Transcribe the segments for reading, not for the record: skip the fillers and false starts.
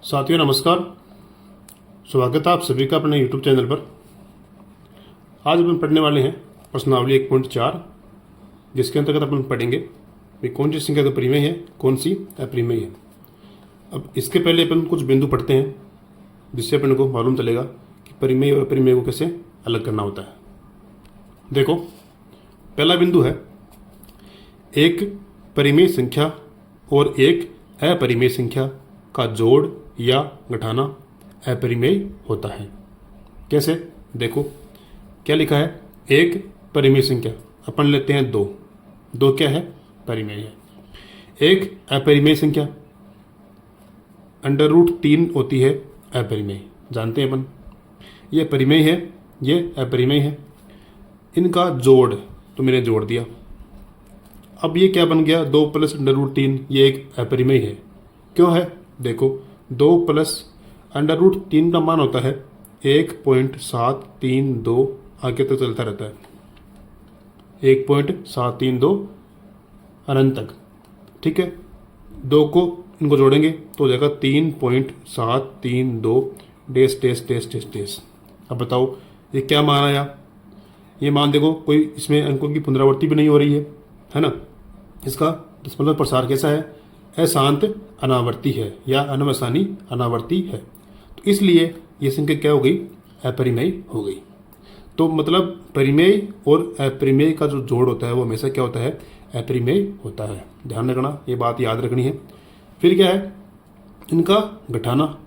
साथियों नमस्कार। स्वागत है आप सभी का अपने YouTube चैनल पर। आज अपन पढ़ने वाले हैं प्रश्नावली 1.4, जिसके अंतर्गत अपन पढ़ेंगे कि कौन सी संख्या तो परिमेय है, कौन सी अपरिमेय है। अब इसके पहले अपन कुछ बिंदु पढ़ते हैं, जिससे अपन को मालूम चलेगा कि परिमेय और अपरिमेय को कैसे अलग करना होता है। देखो, पहला बिंदु है एक परिमेय संख्या और एक अपरिमेय संख्या का जोड़ या घटाना अपरिमेय होता है। कैसे? देखो क्या लिखा है, एक परिमेय संख्या अपन लेते हैं दो क्या है? परिमेय है। एक अपरिमेय संख्या √3 होती है अपरिमेय, जानते हैं अपन। ये परिमेय है, ये अपरिमेय है। इनका जोड़ तो मैंने जोड़ दिया। अब ये क्या बन गया? 2 + √3, ये एक अपरिमेय है। क्यों है? देखो, 2 + √3 का मान होता है 1.732, आगे तक चलता रहता है 1.732 अनंत तक। ठीक है, दो को इनको जोड़ेंगे तो हो जाएगा 3.732 डेस डेस डेस डेस डेस। अब बताओ ये क्या मान आया? ये मान देखो, कोई इसमें अंकों की पुनरावृत्ति भी नहीं हो रही है ना। इसका दशमलव प्रसार कैसा है? अशांत अनावर्ती है या अनवसानी अनावर्ती है। तो इसलिए ये संख्या क्या हो गई? अपरिमेय हो गई। तो मतलब परिमेय और अपरिमेय का जो जोड़ होता है वो हमेशा क्या होता है? अपरिमेय होता है। ध्यान रखना, ये बात याद रखनी है। फिर क्या है? इनका घटाना।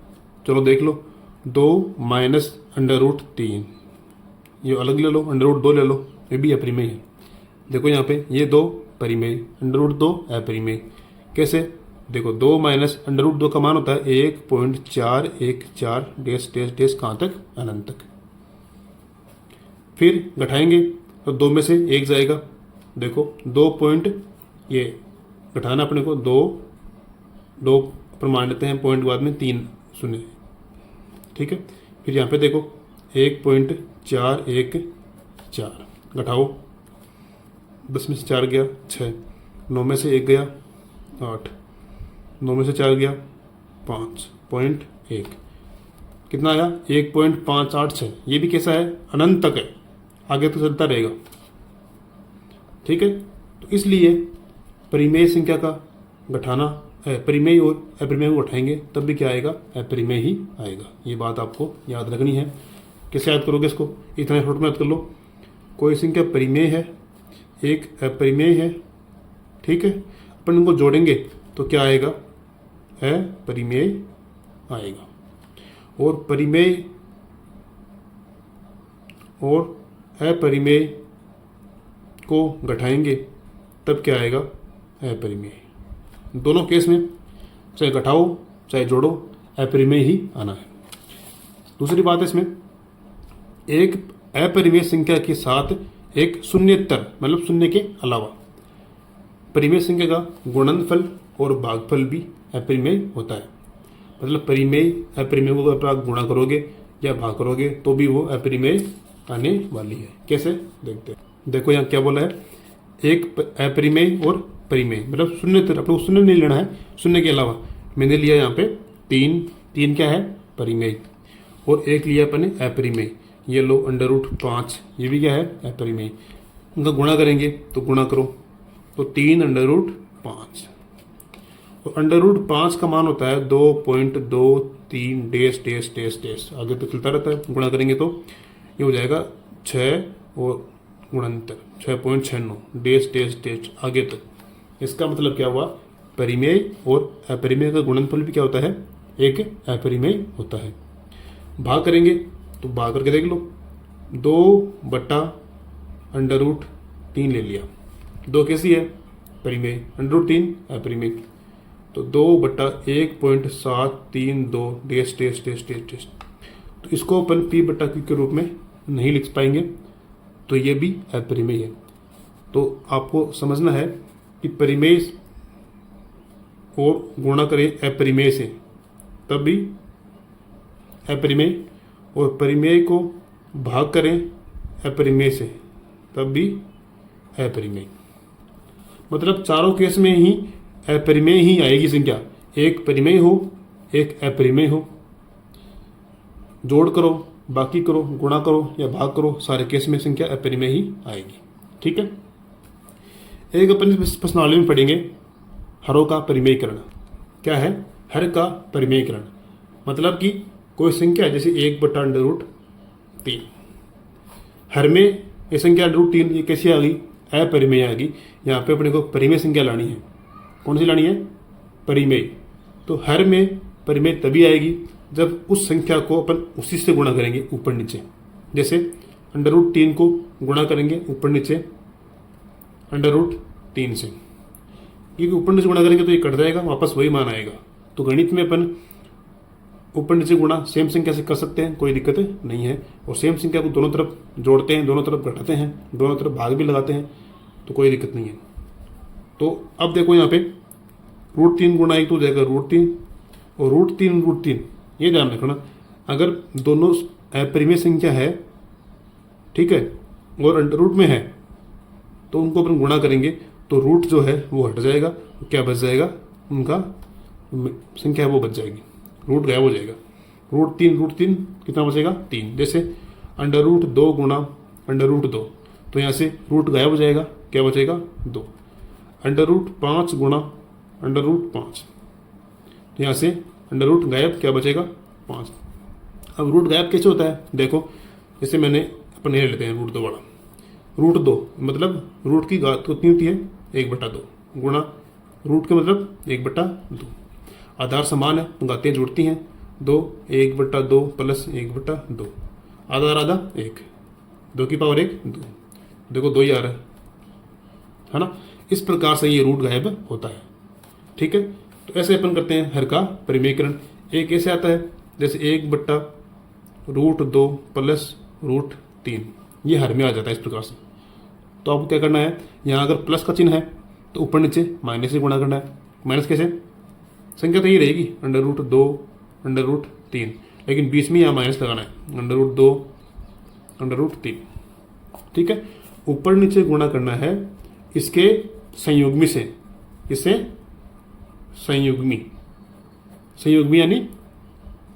चलो देख लो, 2 - √3, ये अलग ले लो, √2 ले लो, ये भी अपरिमेय है। देखो यहाँ पे ये 2 परिमेय, √2 अपरिमेय। कैसे? देखो, 2 - √2 का मान होता है 1.414 डेस डेस डेस, कहाँ तक? अनंत तक। फिर घटाएंगे तो 2 में से 1 जाएगा। देखो 2 पॉइंट, ये घटाना अपने को 2 अपन मान लेते हैं, पॉइंट बाद में 3 शून्य। ठीक है, फिर यहाँ पे देखो 1.414 घटाओ, 10 में से 4 गया 6, 9 में से 1 गया 8, 9 में से 4 गया 5.1, कितना आया? 1.586। ये भी कैसा है? अनंत तक है, आगे तो चलता रहेगा। ठीक है, तो इसलिए परिमेय संख्या का घटाना, परिमेय और अपरिमेय को उठाएंगे तब भी क्या आएगा? अपरिमेय ही आएगा। ये बात आपको याद रखनी है। कैसे याद करोगे इसको? इतना शॉर्ट में याद कर लो। कोई संख्या परिमेय है, एक अपरिमेय है। ठीक है, अपन इनको जोड़ेंगे तो क्या आएगा? अपरिमेय आएगा। और परिमेय और अपरिमेय को घटाएंगे तब क्या आएगा? अपरिमेय। दोनों केस में चाहे घटाओ चाहे जोड़ो, अपरिमेय ही आना है। दूसरी बात है इसमें, एक अपरिमेय संख्या के साथ एक शून्येतर, मतलब शून्य के अलावा परिमेय संख्या का गुणनफल और भागफल भी अपरिमेय होता है। मतलब परिमेय अपरिमेय को अगर आप गुणा करोगे या भाग करोगे तो भी वो अपरिमेय आने वाली है। कैसे? देखते हैं। देखो यहाँ क्या बोला है, एक अपरिमेय और परिमेय, मतलब शून्येतर। अपने को शून्य नहीं लेना है, शून्य के अलावा मैंने लिया यहाँ पे 3 क्या है? परिमेय। और एक लिया अपने अपरिमेय, ये लो √5, ये भी क्या है? अपरिमेय। उनका गुणा करेंगे तो गुणा करो तो 3 √5, तो √5 का मान होता है 2.23 डेस डेस डेस डेस, आगे तो चलता रहता है। गुणा करेंगे तो ये हो जाएगा 6 और गुणनतर 6.96 डेस डेस डेस आगे तक। इसका मतलब क्या हुआ? परिमेय और अपरिमेय का गुणनफल भी क्या होता है? एक अपरिमेय होता है। भाग करेंगे तो भाग करके देख लो, 2/√3 ले लिया। 2 कैसी है? परिमेय, √3 अपरिमेय। तो 2/1.732 डेस डेस डेस डेस डेस। तो इसको अपन P/Q के रूप में नहीं लिख पाएंगे, तो ये भी अपरिमेय है। तो आपको समझना है कि परिमेय और गुणा करें अपरिमेय से तब भी अपरिमेय, और परिमेय को भाग करें अपरिमेय से तब भी अपरिमेय। मतलब चारों केस में ही अपरिमेय ही आएगी संख्या। एक परिमेय हो एक अपरिमेय हो। जोड़ करो, बाकी करो, गुणा करो या भाग करो, सारे केस में संख्या अपरिमेय ही आएगी। ठीक है। एक अपन इस प्रश्नावली में पढ़ेंगे हरों का परिमेयीकरण। क्या है? हर का परिमेयीकरण मतलब कि कोई संख्या जैसे 1/√3, हर में ये संख्या √3 ये कैसी आ गई? अपरिमेय आ गई। यहाँ पे अपने को परिमेय संख्या लानी है। कौन सी लानी है? परिमेय। तो हर में परिमेय तभी आएगी जब उस संख्या को अपन उसी से गुणा करेंगे ऊपर नीचे। जैसे √3 को गुणा करेंगे ऊपर नीचे √3 से, क्योंकि ऊपर नीचे गुणा करेंगे तो ये कट जाएगा, वापस वही मान आएगा। तो गणित में अपन ऊपर नीचे गुणा सेम संख्या से कर सकते हैं, कोई दिक्कत नहीं है। और सेम संख्या को दोनों तरफ जोड़ते हैं, दोनों तरफ घटाते हैं, दोनों तरफ भाग भी लगाते हैं, तो कोई दिक्कत नहीं है। तो अब देखो यहाँ पे √3 गुणा 1 तो हो जाएगा √3 और √3 ये ध्यान रखना, अगर दोनों अपरिमेय संख्या है, ठीक है, और अंडर रूट में है तो उनको अपन गुणा करेंगे तो रूट जो है वो हट जाएगा, क्या बच जाएगा? उनका संख्या है वो बच जाएगी, रूट गायब हो जाएगा। √3 कितना बचेगा? 3। जैसे √2 गुणा √2 तो यहाँ से रूट गायब हो जाएगा, क्या बचेगा? 2। √5 गुणा √5 तो यहाँ से रूट गायब, क्या बचेगा? 5। अब रूट गायब कैसे होता है? देखो, जैसे मैंने अपन ले लेते हैं √2 वाला। √2 मतलब रूट की घात कितनी होती है? 1/2 गुणा रूट के मतलब 1/2। आधार समान है तो घातें जुड़ती हैं, 2 1/2 प्लस 1/2, आधार आधा 1, 2 की पावर 1 2, देखो 2 ही आ रहा है ना। इस प्रकार से ये रूट गायब होता है। ठीक है। तो ऐसे अपन करते हैं हर का परिमेयीकरण। एक ऐसे आता है जैसे 1/√2 प्लस √3, ये हर में आ जाता है इस प्रकार से। तो अब क्या करना है, यहाँ अगर प्लस का चिन्ह है तो ऊपर नीचे माइनस से गुणा करना है। माइनस कैसे? संख्या तो ये रहेगी √2 √3, लेकिन बीच में यहाँ माइनस लगाना है √2 √3। ठीक है। ऊपर नीचे गुणा करना है इसके संयुग्मी से, इससे संयुग्मी यानी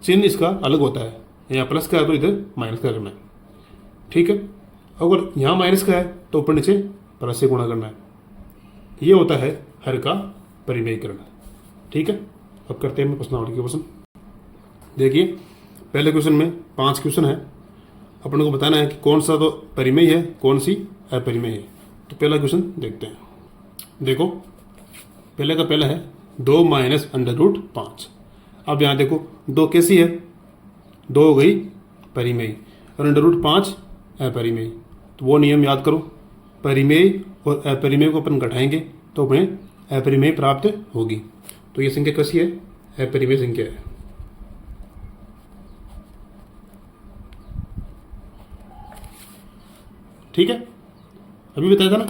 चिन्ह इसका अलग होता है। यहाँ प्लस का है तो इधर माइनस का करना है। ठीक है। अगर यहाँ माइनस का है तो ऊपर नीचे प्लस से गुणा करना है। ये होता है हर का परिमेयीकरण। ठीक है। अब करते हैं प्रश्नावली के क्वेश्चन। देखिए, पहले क्वेश्चन में 5 क्वेश्चन है, अपन को बताना है कि कौन सा तो परिमेय है, कौन सी अपरिमेय है। तो पहला क्वेश्चन देखते हैं। देखो, पहले का पहला है 2 माइनस √5। अब यहाँ देखो 2 कैसी है? 2 हो गई परिमेय और √5 अपरिमेय। तो वो नियम याद करो, परिमेय और अपरिमेय को अपन घटाएंगे तो हमें अपरिमेय प्राप्त होगी। तो ये संख्या कैसी है? अपरिमेय संख्या है। ठीक है। अभी बताया था ना,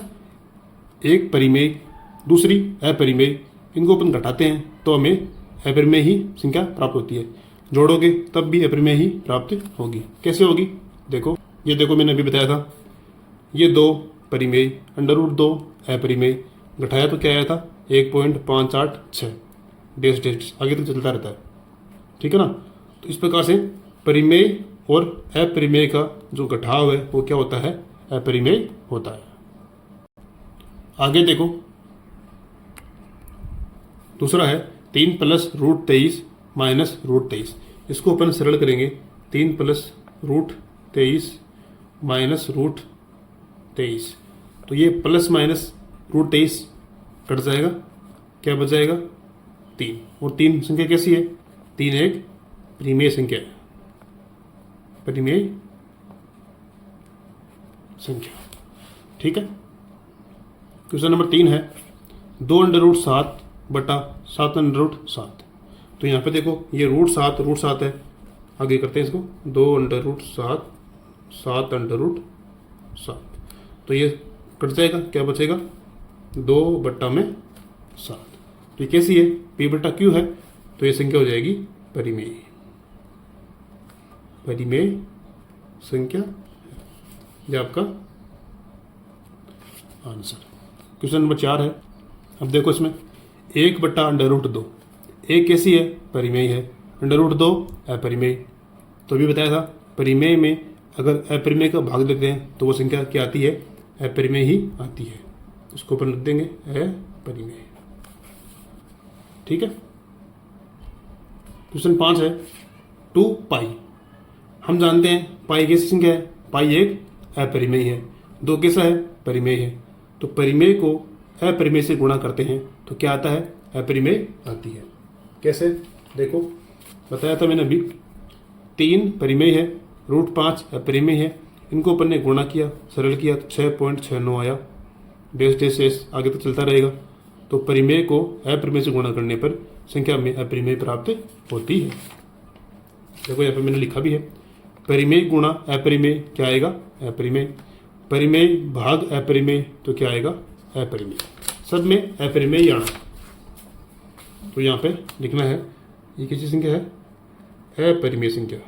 एक परिमेय दूसरी अपरिमेय, इनको अपन घटाते हैं तो हमें अपरिमेय ही संख्या प्राप्त होती है। जोड़ोगे तब भी अपरिमेय ही प्राप्त होगी। कैसे होगी? देखो, ये देखो मैंने अभी बताया था, ये 2 परिमेय √2 अपरिमेय, घटाया तो क्या आया था? 1.586 डेस डेस आगे तक चलता रहता है। ठीक है ना। तो इस प्रकार से परिमेय और अपरिमेय का जो घटाव है वो क्या होता है? अपरिमेय होता है। आगे देखो, दूसरा है 3 प्लस √23 माइनस √23। इसको अपन सरल करेंगे, 3 प्लस √23 माइनस √23। तो ये प्लस माइनस √23 कट जाएगा, क्या बच जाएगा? 3। और 3 संख्या कैसी है? 3 एक परिमेय संख्या है, परिमेय संख्या। ठीक है। क्वेश्चन नंबर 3 है 2 √7 बटा 7 √7। तो यहाँ पे देखो, ये √7 है, आगे करते हैं इसको, 2 √7 7 √7। तो ये कट जाएगा, क्या बचेगा? 2/7। तो ये कैसी है? P/Q है, तो ये संख्या हो जाएगी परिमेय, परिमेय संख्या। ये आपका आंसर। क्वेश्चन नंबर 4 है। अब देखो इसमें 1/√2, ए कैसी है, परिमेय है, अंडर रूट 2 अपरिमेय। तो अभी बताया था परिमेय में अगर अपरिमेय का भाग देते हैं तो वो संख्या क्या आती है, अपरिमेय ही आती है। इसको अपन लिख देंगे अपरिमेय। ठीक है। क्वेश्चन 5 है 2 पाई। हम जानते हैं पाई कैसी संख्या है, पाई एक अपरिमेय है, 2 कैसा है, परिमेय है। तो परिमेय को अपरिमेय से गुणा करते हैं तो क्या आता है, अपरिमेय आती है। कैसे, देखो बताया था मैंने अभी, 3 परिमेय है, √5 अपरिमेय है, इनको अपन ने गुणा किया, सरल किया तो 6.69 आया, डेस डेस डेस आगे तो चलता रहेगा। तो परिमेय को अपरिमेय से गुणा करने पर संख्या में अपरिमेय प्राप्त होती है। देखो यहाँ पे मैंने लिखा भी है, परिमेय गुणा अपरिमेय क्या आएगा, अपरिमेय। परिमेय भाग अपरिमेय तो क्या आएगा, अपरिमेय। सब में अपरिमेय ही आना। तो यहाँ पे लिखना है ये कैसी संख्या है, अपरिमेय संख्या।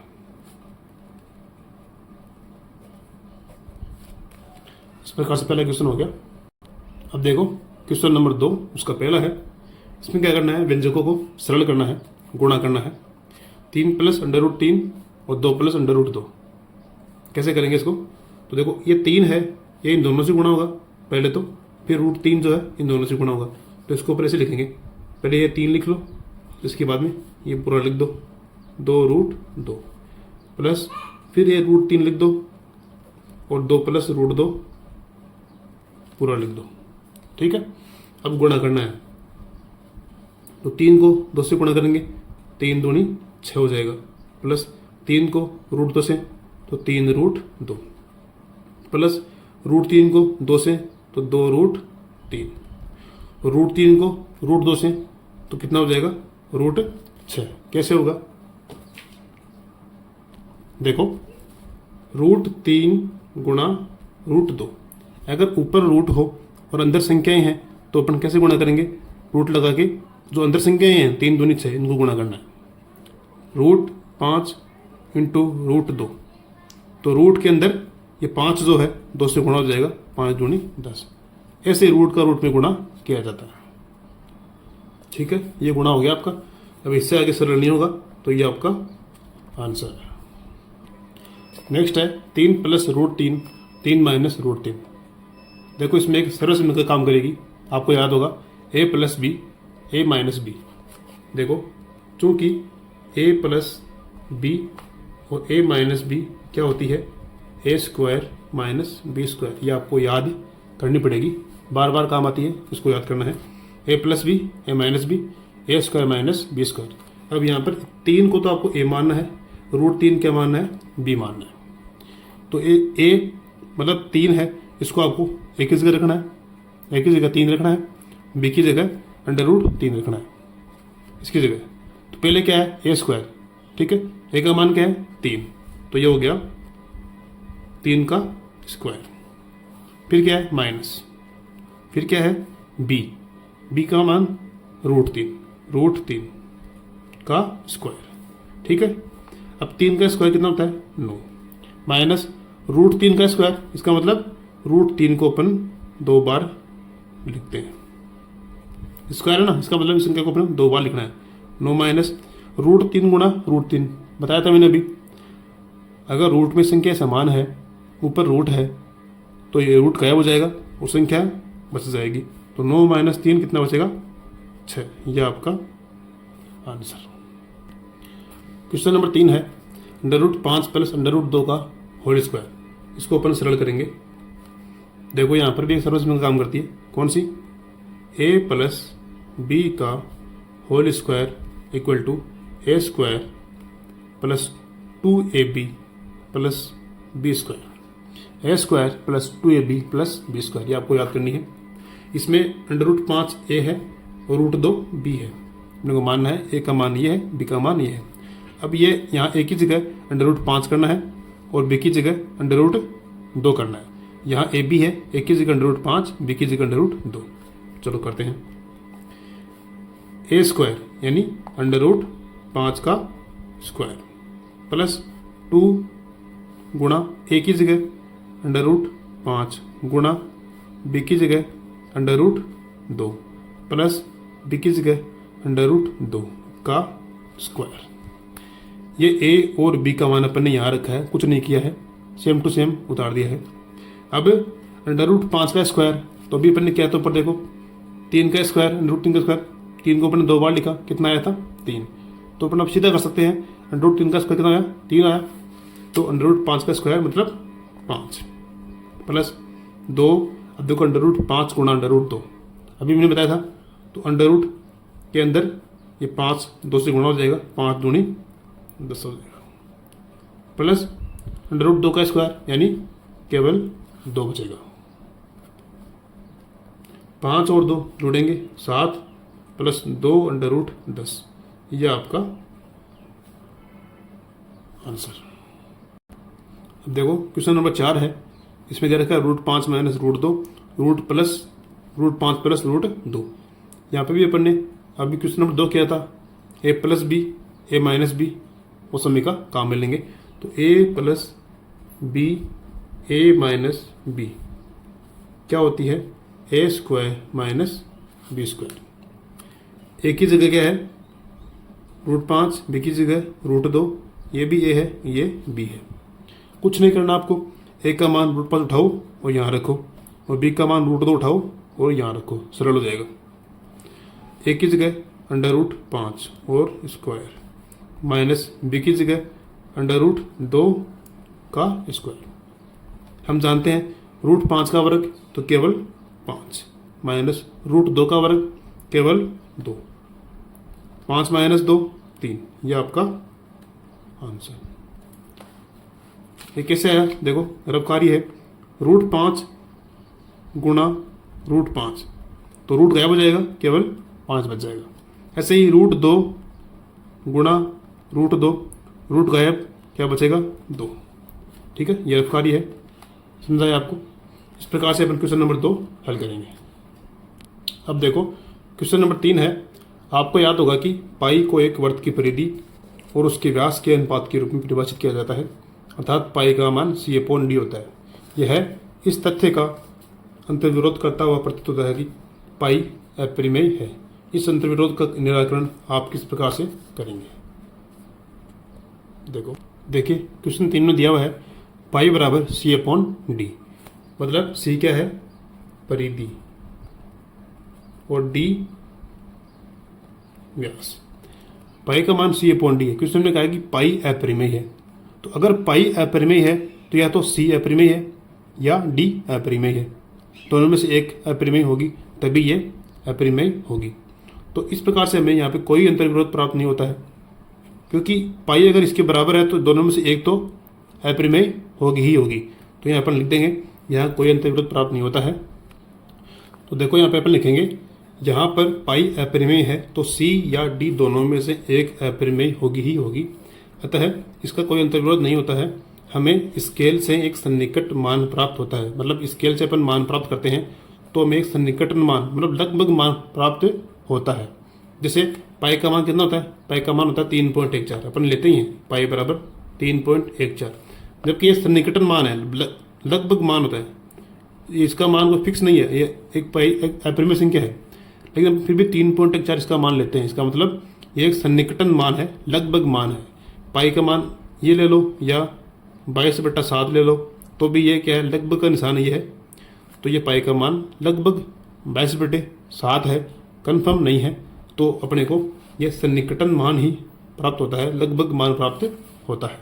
इस प्रकार से पहला क्वेश्चन हो गया। अब देखो क्वेश्चन नंबर 2, उसका पहला है, इसमें क्या करना है, व्यंजकों को सरल करना है, गुणा करना है। 3 + √3 और 2 + √2। कैसे करेंगे इसको, तो देखो ये 3 है, ये इन दोनों से गुणा होगा पहले तो, फिर √3 जो है इन दोनों से गुणा होगा। तो इसको ऊपर ऐसे लिखेंगे, पहले ये 3 लिख लो, इसके बाद में ये पूरा लिख दो, 2√2 प्लस फिर ये √3 लिख दो और 2 + √2 पूरा लिख दो। ठीक है। अब गुणा करना है, तो 3 को 2 से गुणा करेंगे, 3 दूनी 6 हो जाएगा, प्लस 3 को √2 से तो 3√2 प्लस √3 को 2 से तो 2√3, √3 को √2 से तो कितना हो जाएगा, √6। कैसे होगा, देखो √3 गुणा √2, अगर ऊपर रूट हो और अंदर संख्याएं हैं तो अपन कैसे गुणा करेंगे, रूट लगा के, जो अंदर संख्याएं हैं 3 दूनी 6 इनको गुणा करना है। √5 × √2, तो रूट के अंदर ये 5 जो है 2 से गुणा हो जाएगा, 5 दूनी 10। ऐसे रूट का रूट में गुणा किया जाता है। ठीक है, ये गुणा हो गया आपका। अब इससे आगे सरल नहीं होगा, तो ये आपका आंसर है। नेक्स्ट है 3 + √3 3 - √3। देखो इसमें एक सर्वस मिलकर काम करेगी, आपको याद होगा a + b a - b। देखो चूंकि a + b और a - b क्या होती है, a² - b²। ये आपको याद करनी पड़ेगी, बार बार काम आती है, इसको याद करना है। a + b a - b a² - b²। अब यहाँ पर 3 को तो आपको a मानना है, √3 क्या मानना है, b मानना है। तो a मतलब 3 है, इसको आपको एक ही जगह रखना है, एक ही जगह 3 रखना है, b की जगह √3 रखना है इसकी जगह। तो पहले क्या है, a², ठीक है, a का मान क्या है 3, तो ये हो गया 3 का स्क्वायर। फिर क्या है माइनस, फिर क्या है b का मान √3 का स्क्वायर। ठीक है। अब 3 का स्क्वायर कितना होता है, 9, माइनस √3 का स्क्वायर, इसका मतलब √3 को अपन 2 बार लिखते हैं, स्क्वायर है ना, इसका मतलब इस संख्या को अपन 2 बार लिखना है। 9 माइनस √3 गुणा √3, बताया था मैंने अभी, अगर रूट में संख्या समान है, ऊपर रूट है, तो ये रूट गायब हो जाएगा और संख्या बच जाएगी। तो 9 - 3 कितना बचेगा, 6। यह आपका आंसर। क्वेश्चन नंबर 3 है √5 + √2 का होल स्क्वायर। इसको अपन सरल करेंगे। देखो यहाँ पर भी एक सर्वसम्य काम करती है, कौन सी, a + b का whole square equal to a² + 2ab + b²। a² + 2ab + b², ये आपको याद करनी है। इसमें √5 a है और √2 b है, अपने को मानना है a का मान ये है, b का मान ये है। अब ये यहाँ a की जगह √5 करना है और b की जगह √2 करना है। यहाँ a b है, a की जगह √5 b की जगह √2। चलो करते हैं, a² यानी √5 का स्क्वायर प्लस 2 गुणा a की जगह √5 गुणा b की जगह √2 प्लस b की जगह √2 का स्क्वायर। ये ए और बी का मान अपन ने यहाँ रखा है, कुछ नहीं किया है, सेम टू सेम उतार दिया है। अब अंडर रूट 5 का स्क्वायर, तो अभी अपन ने किया, तो ऊपर देखो 3 का स्क्वायर, अंडर रूट 3 का स्क्वायर, 3 को अपन ने 2 बार लिखा, कितना आया था 3। तो अपन अब सीधा कर सकते हैं, अंडर रूट 3 का स्क्वायर कितना आया 3 आया, तो अंडर रूट 5 का स्क्वायर मतलब 5 प्लस 2। अब देखो अंडर रूट 5 गुणा अंडर रूट 2, अभी मैंने बताया था, तो अंडर रूट के अंदर ये 5 2 से गुणा हो जाएगा, 5 दूनी 10 हो जाएगा, प्लस अंडर रूट 2 का स्क्वायर यानी केवल 2 बचेगा। 5 और 2 जोड़ेंगे 7 प्लस 2 अंडर रूट 10, यह आपका आंसर। अब देखो क्वेश्चन नंबर 4 है, इसमें दे रखा है root 5 minus root 2 root 5 plus root 2। यहाँ पे भी अपन ने अभी क्वेश्चन नंबर 2 किया था, ए plus B A minus B, वो सभी का काम में लेंगे। तो ए plus B A minus B क्या होती है, ए स्क्वायर माइनस बी स्क्वायर। ए की जगह क्या है रूट 5, बी की जगह रूट 2, ये भी ए है ये बी है। कुछ नहीं करना आपको, ए का मान रूट 5 उठाओ और यहाँ रखो, और बी का मान रूट 2 उठाओ और यहाँ रखो, सरल हो जाएगा। ए की जगह अंडर रूट 5 और स्क्वायर माइनस बी की जगह अंडर रूट 2 का स्क्वायर। हम जानते हैं रूट 5 का वर्ग तो केवल 5 माइनस रूट 2 का वर्ग केवल 2, 5 माइनस 2 3, यह आपका आंसर। ये कैसे आया देखो, रबकारी है, रूट 5 गुणा रूट 5, तो रूट गायब हो जाएगा, केवल 5 बच जाएगा। ऐसे ही रूट 2 गुणा रूट 2, रूट गायब, क्या बचेगा 2। ठीक है, ये रबकारी है, समझा है आपको। इस प्रकार से अपन क्वेश्चन नंबर 2 हल करेंगे। अब देखो क्वेश्चन नंबर 3 है, आपको याद होगा कि पाई को एक वर्त की परिधि और उसके व्यास के अनुपात के रूप में परिभाषित किया जाता है, अर्थात पाई का मान C/D होता है। यह इस तथ्य का अंतर्विरोध करता हुआ प्रतीत होता है कि पाई अपरिमेय है। इस अंतर्विरोध का निराकरण आप किस प्रकार से करेंगे। देखिए क्वेश्चन 3 में दिया हुआ है पाई बराबर C/D, मतलब C क्या है परिधि और D व्यास। पाई का मान C/D है। क्वेश्चन में कहा है कि पाई अपरिमेय है, तो अगर पाई अपरिमेय है तो या तो C अपरिमेय है या D अपरिमेय है, दोनों में से एक अपरिमेय होगी, तभी ये अपरिमेय होगी। तो इस प्रकार से हमें यहाँ पे कोई अंतर्विरोध प्राप्त नहीं होता है, क्योंकि पाई अगर इसके बराबर है तो दोनों में से एक तो अपरिमेय होगी ही होगी। तो यहाँ अपन लिख देंगे, यहाँ कोई अंतर्विरोध प्राप्त नहीं होता है। तो देखो यहाँ पे अपन लिखेंगे, जहाँ पर पाई अपरिमेय है तो C या D दोनों में से एक अपरिमेय होगी ही होगी, अतः इसका कोई अंतर्विरोध नहीं होता है। हमें स्केल से एक सन्निकट मान प्राप्त होता है, मतलब स्केल से अपन मान प्राप्त करते हैं तो हमें एक सन्निकट मान मतलब लगभग मान प्राप्त होता है। जैसे पाई का मान कितना होता है, पाई का मान होता है 3.14, अपन लेते ही हैं पाई बराबर 3.14, जबकि ये सन्निकटन मान है, लगभग मान होता है, इसका मान कोई फिक्स नहीं है, ये एक पाई एक अपरिमेय संख्या है, लेकिन फिर भी 3.14 इसका मान लेते हैं। इसका मतलब ये एक सन्निकटन मान है, लगभग मान है। पाई का मान ये ले लो या 22/7 ले लो, तो भी ये क्या है, लगभग का निशान ये है। तो ये पाई का मान लगभग 22/7 है, कंफर्म नहीं है, तो अपने को ये सन्निकटन मान ही प्राप्त होता है, लगभग मान प्राप्त होता है।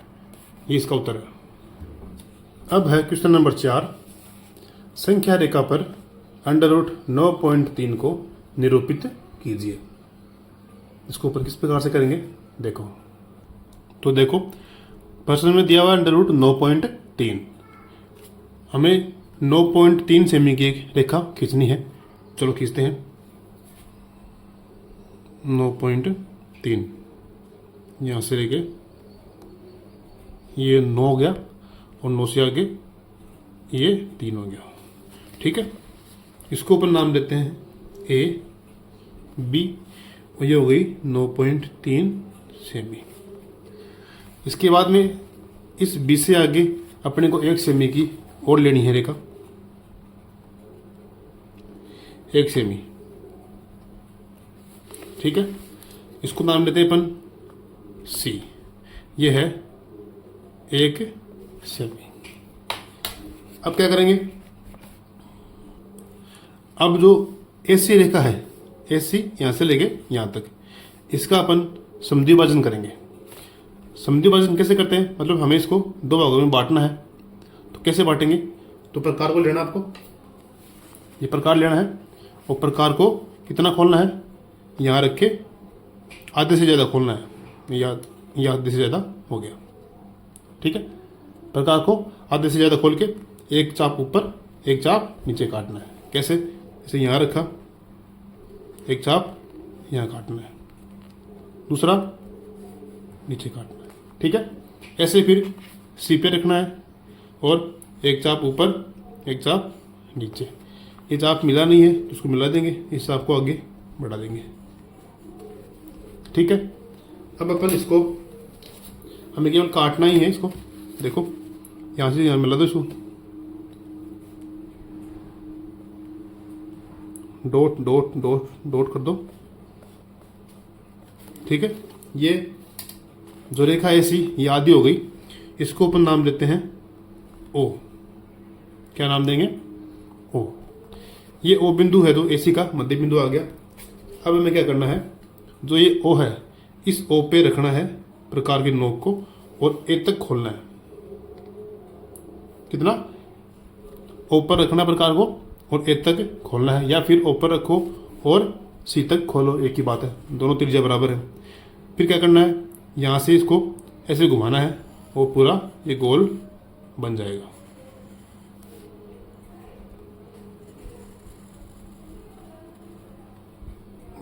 ये इसका उत्तर है। अब है क्वेश्चन नंबर 4, संख्या रेखा पर अंडर रूट 9.3 को निरूपित कीजिए। इसको ऊपर किस प्रकार से करेंगे देखो। तो देखो प्रश्न में दिया हुआ अंडर रूट 9.3, हमें 9.3 सेमी की एक रेखा खींचनी है। चलो खींचते हैं। 9.3 यहाँ से लेके ये 9 हो गया और 9 से आगे ये 3 हो गया। ठीक है, इसको अपन नाम देते हैं A B, और ये हो गई 9.3 सेमी। इसके बाद में इस B से आगे अपने को 1 सेमी की और लेनी है रेखा, 1 सेमी। ठीक है, इसको नाम देते हैं अपन सी। ये है एक सेमी। अब क्या करेंगे, अब जो ऐसी रेखा है, ऐसी यहां से लेके यहां तक, इसका अपन समद्वि विभाजन करेंगे। समद्वि विभाजन कैसे करते हैं, मतलब हमें इसको दो भागों में बांटना है। तो कैसे बांटेंगे, तो प्रकार को लेना आपको, ये प्रकार लेना है और प्रकार को कितना खोलना है, यहाँ रख के आधे से ज़्यादा खोलना है, या आधे से ज़्यादा हो गया, ठीक है। प्रकार को आधे से ज़्यादा खोल के एक चाप ऊपर एक चाप नीचे काटना है। कैसे, जैसे यहाँ रखा, एक चाप यहाँ काटना है, दूसरा नीचे काटना है, ठीक है। ऐसे फिर सी पे रखना है और एक चाप ऊपर एक चाप नीचे। ये चाप मिला नहीं है तो उसको मिला देंगे, इस चाप को आगे बढ़ा देंगे, ठीक है। अब अपन इसको, हमें केवल काटना ही है इसको। देखो यहाँ से यहाँ मिला दो इसको, डॉट डॉट डॉट डॉट कर दो, ठीक है। ये जो रेखा ऐसी ये आधी हो गई, इसको अपन नाम देते हैं ओ। क्या नाम देंगे, ओ। ये ओ बिंदु है तो एसी का मध्य बिंदु आ गया। अब हमें क्या करना है, जो ये ओ है इस ओ पे रखना है प्रकार की नोक को और ए तक खोलना है। कितना, ओ पर रखना प्रकार को और ए तक खोलना है, या फिर ओ पर रखो और सी तक खोलो, एक ही बात है, दोनों त्रिज्या बराबर है। फिर क्या करना है, यहाँ से इसको ऐसे घुमाना है और पूरा ये गोल बन जाएगा।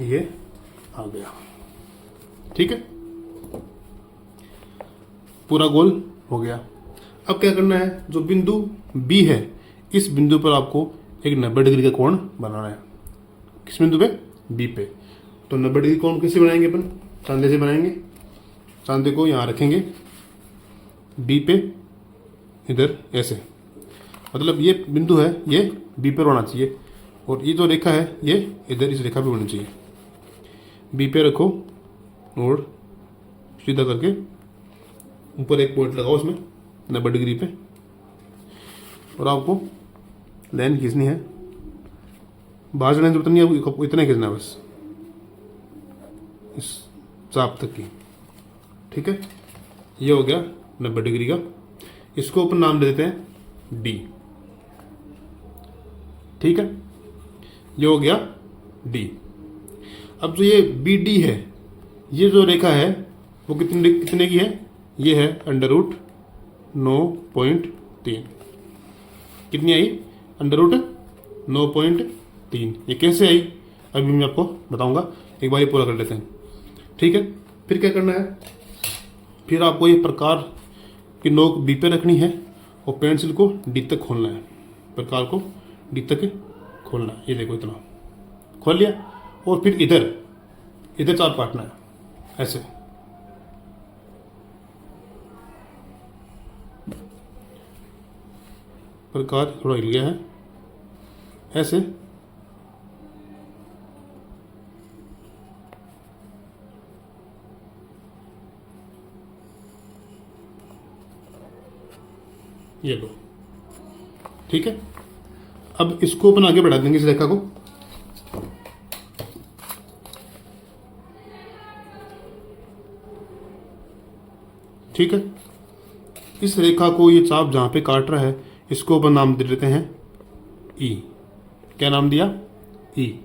ये आ गया, ठीक है, पूरा गोल हो गया। अब क्या करना है, जो बिंदु बी है इस बिंदु पर आपको एक 90 डिग्री का कोण बनाना है। किस बिंदु पे, बी पे। तो 90 डिग्री कोण कैसे बनाएंगे अपन, चांदे से बनाएंगे। चांदे को यहाँ रखेंगे बी पे, इधर ऐसे, मतलब ये बिंदु है ये बी पर होना चाहिए और ये जो रेखा है ये इधर इस रेखा पे होनी चाहिए। बी पे रखो और सीधा करके ऊपर एक पॉइंट लगाओ उसमें 90 डिग्री पे, और आपको लाइन खींचनी है, बाहर जाने की जरूरत नहीं है, आपको इतना खींचना है बस, इस चाप तक की, ठीक है। ये हो गया 90 डिग्री का। इसको अपन नाम दे देते हैं डी, ठीक है। ये हो गया डी। अब जो ये बी डी है, ये जो रेखा है वो कितने की है, ये है √9.3। कितनी आई, √9.3। ये कैसे आई अभी मैं आपको बताऊंगा, एक बार ये पूरा कर लेते हैं, ठीक है। फिर क्या करना है, फिर आपको ये प्रकार की नोक बी पे रखनी है और पेंसिल को डी तक खोलना है, प्रकार को डी तक खोलना है। ये देखो इतना खोल लिया, और फिर इधर चाप काटना है ऐसे। प्रकार थोड़ा हिल गया है ऐसे, ये लो, ठीक है। अब इसको अपन आगे बढ़ा देंगे इस रेखा को, ठीक है। इस रेखा को, ये चाप जहां पे काट रहा है, इसको अपन नाम दे देते हैं ई। क्या नाम दिया, ई।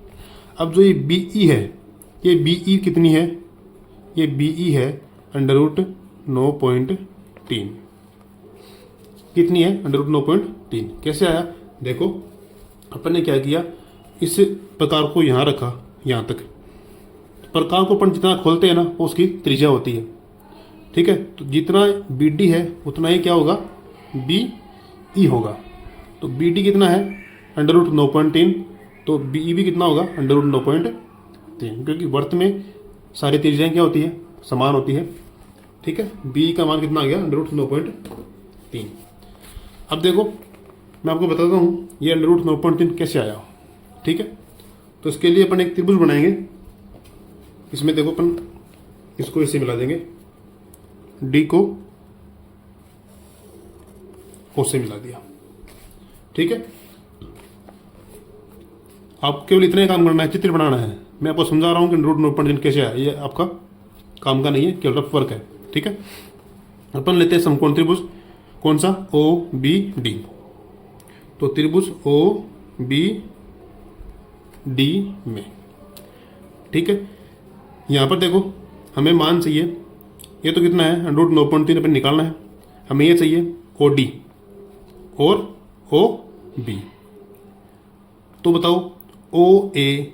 अब जो ये बी ई है, ये बी ई कितनी है, ये बी ई है √9.3। कितनी है, √9.3। कैसे आया, देखो अपन ने क्या किया, इस प्रकार को यहाँ रखा, यहाँ तक। प्रकार को अपन जितना खोलते हैं ना वो उसकी त्रिज्या होती है, ठीक है। तो जितना बी डी है उतना ही क्या होगा, बी ई होगा। तो बी डी कितना है, √9.3, तो बी ई भी कितना होगा, √9.3, क्योंकि वर्त में सारी त्रिज्याएं क्या होती है, समान होती है, ठीक है। बी का मान कितना आ गया, √9.3। अब देखो मैं आपको बताता हूँ ये √9.3 कैसे आया, ठीक है। तो इसके लिए अपन एक त्रिभुज बनाएंगे। इसमें देखो अपन इसको इससे मिला देंगे, डी को ओ से मिला दिया। ठीक है, आप केवल इतना ही काम करना है, चित्र बनाना है। मैं आपको समझा रहा हूँ कि रूट नोट पॉइंट कैसे है, ये आपका काम का नहीं है, केवल रफ वर्क है। ठीक है, अपन लेते हैं समकोण त्रिभुज, कौन सा, ओ बी डी। तो त्रिभुज ओ बी डी में, ठीक है, यहां पर देखो हमें मान चाहिए, ये तो कितना है, रूट 9.3 अपन निकालना है। हमें ये चाहिए ओ डी और ओ बी। तो बताओ ओ ए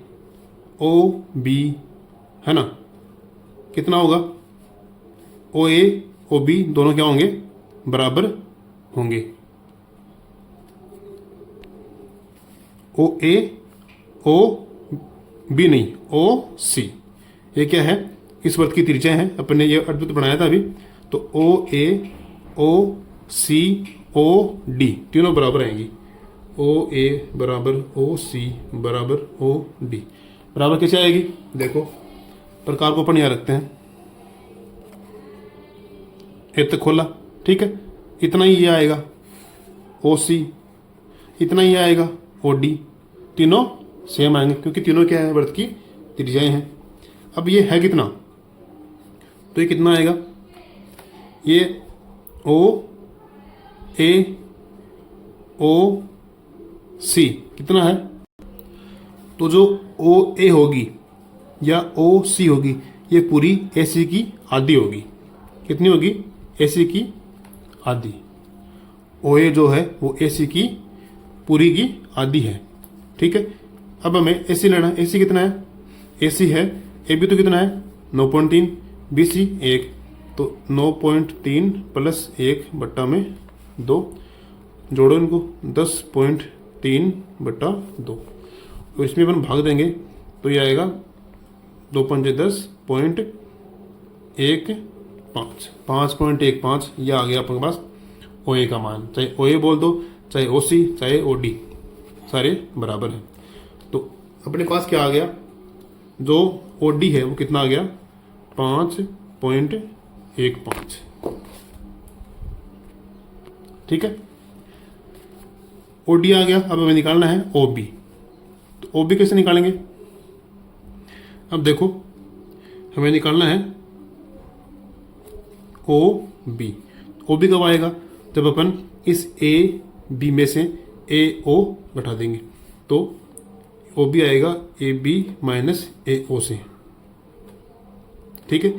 ओ बी है ना, कितना होगा, ओ ए ओ बी दोनों क्या होंगे, बराबर होंगे। ओ ए ओ बी नहीं, ओ सी, ये क्या है, इस वर्ग की त्रिज्या है, अपन ने ये अद्भुत बनाया था अभी। तो ओ ए ओ सी ओ डी तीनों बराबर आएंगी, ओ ए बराबर ओ सी बराबर ओ डी बराबर कैसे आएगी, देखो प्रकार को अपन यहाँ रखते हैं, एक तक खोला, ठीक है, इतना ही ये आएगा ओ सी, इतना ही आएगा ओ डी, तीनों सेम आएंगे क्योंकि तीनों क्या है, वृत्त की त्रिज्याएं हैं। अब ये है कितना, तो ये कितना आएगा, ये ओ ए ओ सी कितना है, तो जो ओ ए होगी या ओ सी होगी ये पूरी ए सी की आधी होगी। कितनी होगी, ए सी की आधी। ओ ए जो है वो ए सी की पूरी की आधी है। ठीक है, अब हमें ए सी लेना है, ए सी कितना है, ए सी है, ए बी तो कितना है 9.3, बी सी 1, तो 9.3 प्लस 1 बट्टा में 2, जोड़ो इनको 10.3 बट्टा 2, तो इसमें अपन भाग देंगे तो ये आएगा 2 पंजे 10.15, 5.15, ये आ गया अपने पास ओ ए का मान। चाहे ओ ए बोल दो, चाहे ओ सी, चाहे ओ डी, सारे बराबर हैं। तो अपने पास क्या आ गया, जो ओ डी है वो कितना आ गया 5.15। ठीक है, ओ डी आ गया। अब हमें निकालना है ओ बी। तो ओ बी कैसे निकालेंगे, अब देखो हमें निकालना है ओ बी। ओ बी कब आएगा, जब अपन इस ए बी में से ए ओ घटा देंगे, तो ओ बी आएगा ए बी माइनस ए ओ से। ठीक है,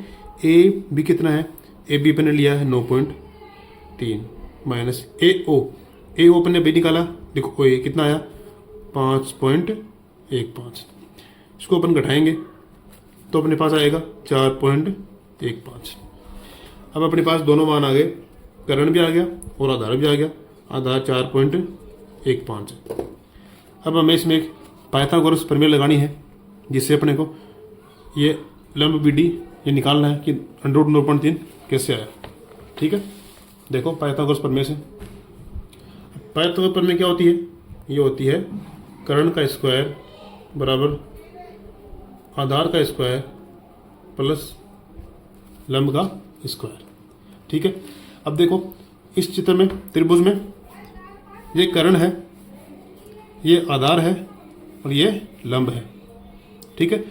ए बी कितना है, ए बी अपन ने लिया है 9.3 माइनस ए ओ अपन ने बी निकाला, देखो ओ ए कितना आया 5.15, इसको अपन घटाएंगे तो अपने पास आएगा 4.15। अब अपने पास दोनों मान आ गए, करण भी आ गया और आधार भी आ गया, आधार 4.15 है। अब हमें इसमें एक पाइथागोरस प्रमेय लगानी है, जिससे अपने को ये लंब बी डी ये निकालना है कि अंडर 9.3 कैसे आया। ठीक है, देखो पाइथागोरस प्रमेय से, पाइथागोरस प्रमेय क्या होती है, ये होती है कर्ण का स्क्वायर बराबर आधार का स्क्वायर प्लस लंब का स्क्वायर। ठीक है, अब देखो इस चित्र में त्रिभुज में ये कर्ण है, ये आधार है और ये लंब है। ठीक है,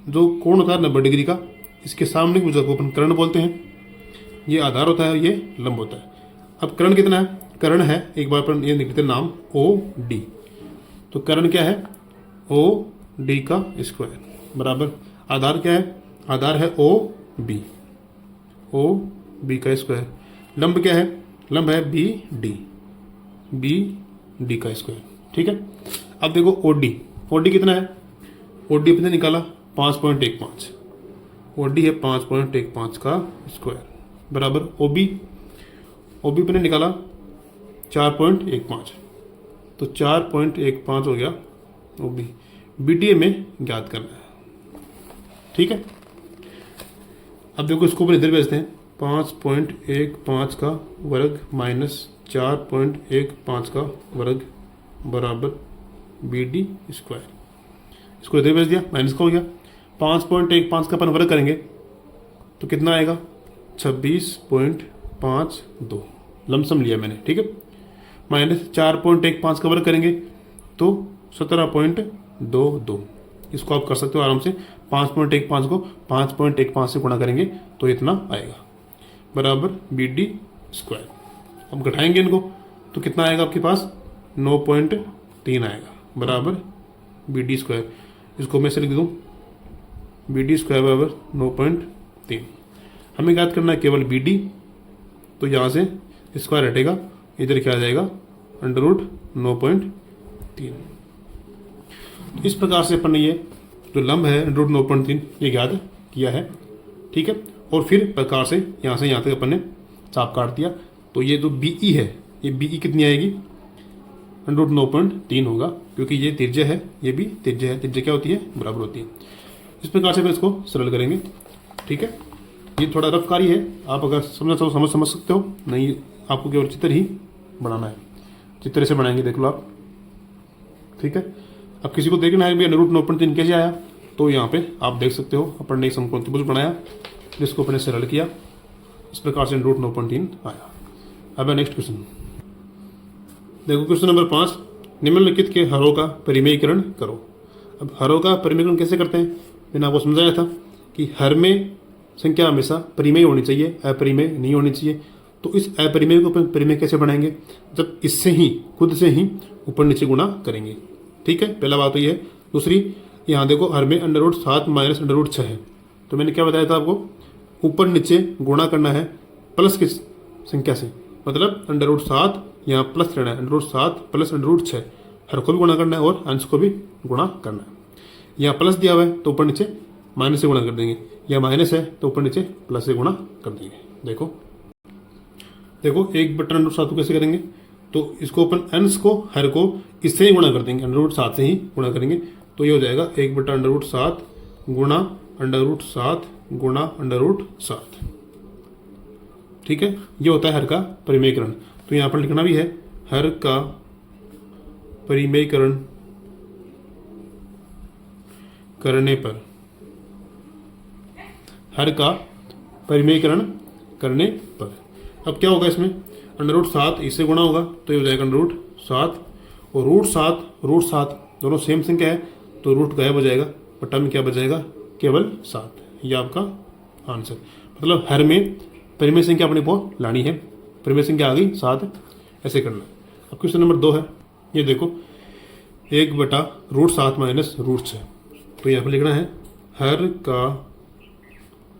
जो कोण होता है 90 डिग्री का, इसके सामने की भुजा को अपन कर्ण बोलते हैं। ये आधार होता है, ये लंब होता है। अब कर्ण कितना है, कर्ण है, एक बार अपन ये लिखते हैं नाम ओ डी। तो कर्ण क्या है, ओ डी का स्क्वायर बराबर आधार क्या है, आधार है ओ बी का स्क्वायर। लंब क्या है, लंब है बी डी का स्क्वायर। ठीक है, अब देखो ओ डी कितना है, ओ डी अपने निकाला 5.15, ओ डी है 5.15 का स्क्वायर बराबर ओ बी अपने निकाला 4.15, तो 4.15 हो गया ओ बी। बी डी में ज्ञात करना है। ठीक है, अब देखो इसको अपन इधर भेजते हैं, 5.15 का वर्ग माइनस 4.15 का वर्ग बराबर बी डी स्क्वायर। इसको इधर भेज दिया, माइनस का हो गया। 5.15 का अपन वर्ग करेंगे तो कितना आएगा 26.52 लमसम लिया मैंने, ठीक है। माइनस 4.15 का वर्ग करेंगे तो 17.22। इसको आप कर सकते हो आराम से, 5.15 को 5.15 से गुणा करेंगे तो इतना आएगा बराबर BD स्क्वायर। अब घटाएंगे इनको तो कितना आएगा आपके पास 9.3 आएगा बराबर BD स्क्वायर। इसको मैं से लिख दूँ BD स्क्वायर बराबर 9.3। हमें याद करना है केवल BD, तो यहाँ से स्क्वायर हटेगा, इधर क्या आ जाएगा √9.3। इस प्रकार से अपन ने ये जो लंब है √9.3 ये याद किया है, ठीक है। और फिर प्रकार से यहाँ तक अपन ने चाप काट दिया। तो ये जो BE है, ये BE कितनी आएगी √9.3 होगा, क्योंकि ये त्रिज्या है, ये भी त्रिज्या है। त्रिज्या क्या होती है बराबर होती है। इस प्रकार से फिर इसको सरल करेंगे, ठीक है। ये थोड़ा रफ कार्य है, आप अगर समझना चाहो समझ सकते हो, नहीं आपको केवल चित्र ही बनाना है। चित्र से बनाएंगे, देख लो आप, ठीक है। अब किसी को देखना है भी √9.3 कैसे आया, तो यहाँ पे आप देख सकते हो अपन ने एक समकोण त्रिभुज बनाया जिसको अपने सरल किया, इस प्रकार से √9.3 आया। अब है नेक्स्ट क्वेश्चन, देखो क्वेश्चन नंबर 5, निम्नलिखित के हरों का परिमेयीकरण करो। अब हरों का परिमेयीकरण कैसे करते हैं, मैंने आपको समझाया था कि हर में संख्या हमेशा परिमेय होनी चाहिए, अपरिमेय नहीं होनी चाहिए। तो इस अपरिमेय को अपन परिमेय कैसे बनाएंगे, जब इससे ही खुद से ही ऊपर नीचे गुणा करेंगे, ठीक है। पहला बात तो ये है। दूसरी, यहाँ देखो हर में √7 माइनस √6 है, तो मैंने क्या बताया था आपको, ऊपर नीचे गुणा करना है प्लस की संख्या से, मतलब √7 यहाँ प्लस लेना है, √7 प्लस √6 हर को भी गुणा करना है और अंश को भी गुणा करना है। यहाँ प्लस दिया हुआ है तो ऊपर नीचे माइनस से गुणा कर देंगे, या माइनस है तो ऊपर नीचे प्लस से गुणा कर देंगे। देखो 1/√7 को कैसे करेंगे, तो इसको अपन अंश को हर को इससे ही गुणा कर देंगे, √7 से ही गुणा करेंगे। तो ये हो जाएगा 1/√7 गुणा √7 गुणा √7, ठीक है। ये होता है हर का परिमेयीकरण। तो यहाँ पर लिखना भी है हर का परिमेयीकरण करने पर, हर का परिमेयीकरण करने पर। अब क्या होगा इसमें, √7 इससे गुणा होगा तो ये हो जाएगा √7 और √7 दोनों सेम संख्या है तो रूट गायब हो जाएगा, बटा में क्या बचेगा केवल 7। ये आपका आंसर, मतलब हर में परिमेय संख्या अपने को लानी है, परिमेय संख्या आ गई 7, ऐसे करना। अब क्वेश्चन नंबर 2 है, ये देखो 1/√7 माइनस √6। तो यहाँ पर लिखना है हर का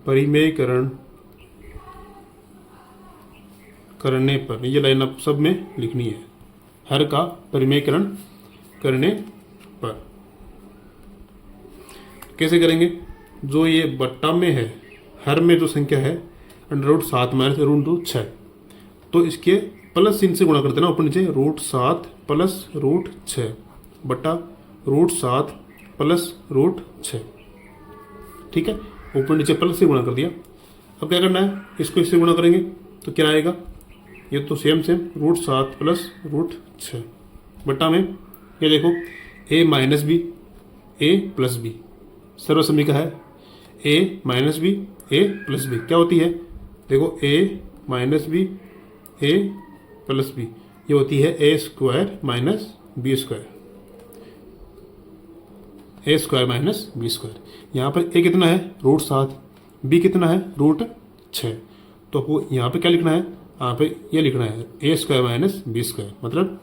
परिमेयीकरण करने पर, ये लाइन आप सब में लिखनी है, हर का परिमेयीकरण करने पर। कैसे करेंगे, जो ये बट्टा में है, हर में जो संख्या है √7 माइनस √6, तो इसके प्लस चिन्ह से गुणा कर देना ऊपर नीचे, √7 प्लस √6 बट्टा √7 प्लस √6, ठीक है। ऊपर नीचे प्लस से गुणा कर दिया। अब क्या करना है, इसको इससे गुणा करेंगे तो क्या आएगा, ये तो सेम √7 प्लस √6 बट्टा में, ये देखो a minus B A plus B, सर्वसम्मिका है a minus B A plus B, क्या होती है, देखो a minus B A plus B, ये होती है a² minus b², a² minus b²। यहाँ पर a कितना है √7, b कितना है √6, तो आपको यहाँ पे क्या लिखना है, यहाँ पे ये लिखना है a² माइनस b², मतलब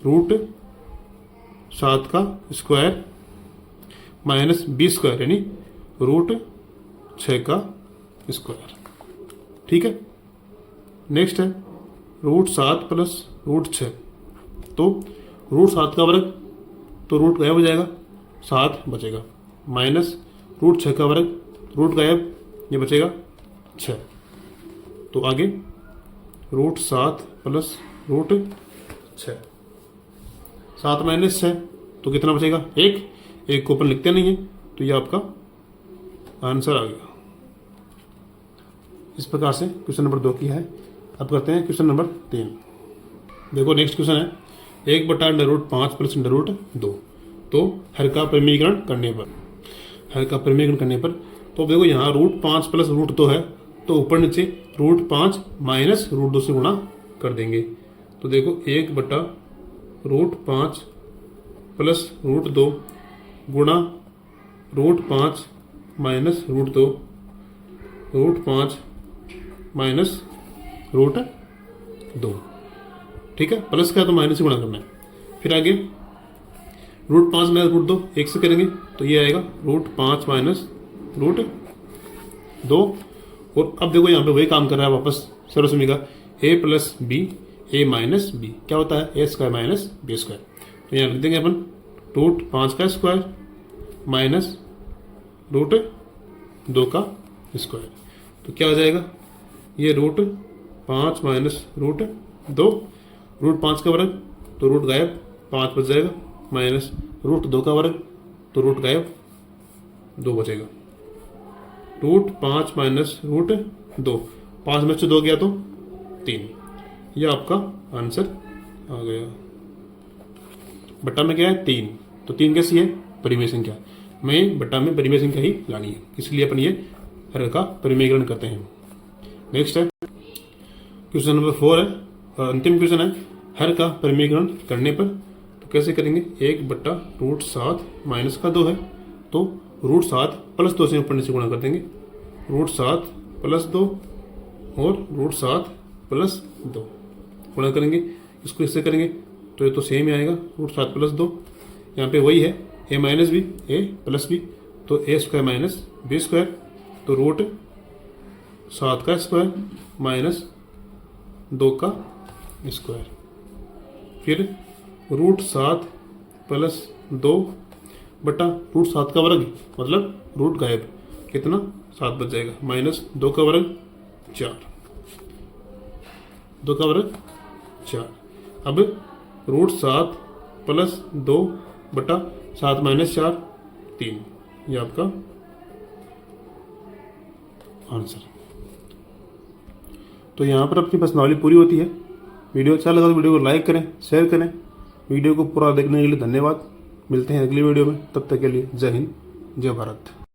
√7 का स्क्वायर माइनस b² यानी √6 का स्क्वायर, ठीक है। नेक्स्ट है √7 प्लस √6, तो √7 का वर्ग तो रूट गायब हो जाएगा, 7 बचेगा, माइनस √6 का वर्ग, रूट गायब, ये बचेगा 6। तो आगे √7 प्लस √6, 7 माइनस 6 तो कितना बचेगा, 1 को अपन लिखते नहीं है, तो ये आपका आंसर आ गया। इस प्रकार से क्वेश्चन नंबर 2 किया है। अब करते हैं क्वेश्चन नंबर 3। देखो नेक्स्ट क्वेश्चन है 1/√5 प्लस √2, तो हर का परिमेयीकरण करने पर, हर का परिमेयीकरण करने पर, तो देखो यहाँ √5 प्लस √2 है तो ऊपर नीचे √5 माइनस √2 से गुणा कर देंगे। तो देखो 1/√5 प्लस √2 गुणा √5 माइनस √2 √5 माइनस √2। ठीक है, प्लस का है तो माइनस से गुणा करना है। फिर आगे √5 माइनस √2 1 से करेंगे तो ये आएगा √5 माइनस √2। और अब देखो यहाँ पे वही काम कर रहा है वापस सर्वसमी का, a plus B A minus B क्या होता है a square minus B square. तो यहाँ लिख देंगे अपन √5 का स्क्वायर माइनस √2 का स्क्वायर। तो क्या हो जाएगा, ये √5 माइनस √2, √5 का वर्ग तो रूट गायब 5 बच जाएगा, माइनस √2 का वर्ग तो रूट गायब 2 बचेगा। √5 माइनस √2, 5 में से 2 गया तो 3। यह आपका आंसर आ गया। बट्टा में क्या है 3, तो 3 कैसी है परिमेय संख्या, में बट्टा में परिमेय संख्या ही लानी है, इसलिए अपन ये हर का परिमेयकरण करते हैं। नेक्स्ट है क्वेश्चन नंबर 4 है, और अंतिम क्वेश्चन है, हर का परिमेयकरण करने पर तो कैसे करेंगे, 1/√7 माइनस का 2 है तो √7 प्लस 2 से ऊपर नीचे गुणा कर देंगे, √7 प्लस 2 और √7 प्लस 2 गुणा करेंगे। इसको इससे करेंगे तो ये तो सेम ही आएगा, √7 प्लस 2, यहाँ पे वही है a minus B A plus B, तो a square minus B square, तो √7 का स्क्वायर माइनस 2 का स्क्वायर, फिर √7 प्लस 2 बटा √7 का वर्ग मतलब रूट गायब, कितना 7 बच जाएगा, माइनस 2 का वर्ग 4, 2 का वर्ग 4। अब √7 प्लस 2 बटा 7 माइनस 4 3, ये आपका आंसर। तो यहाँ पर अपनी प्रश्नावली पूरी होती है। वीडियो अच्छा लगा तो वीडियो को लाइक करें, शेयर करें। वीडियो को पूरा देखने के लिए धन्यवाद। मिलते हैं अगली वीडियो में, तब तक के लिए जय हिंद जय भारत।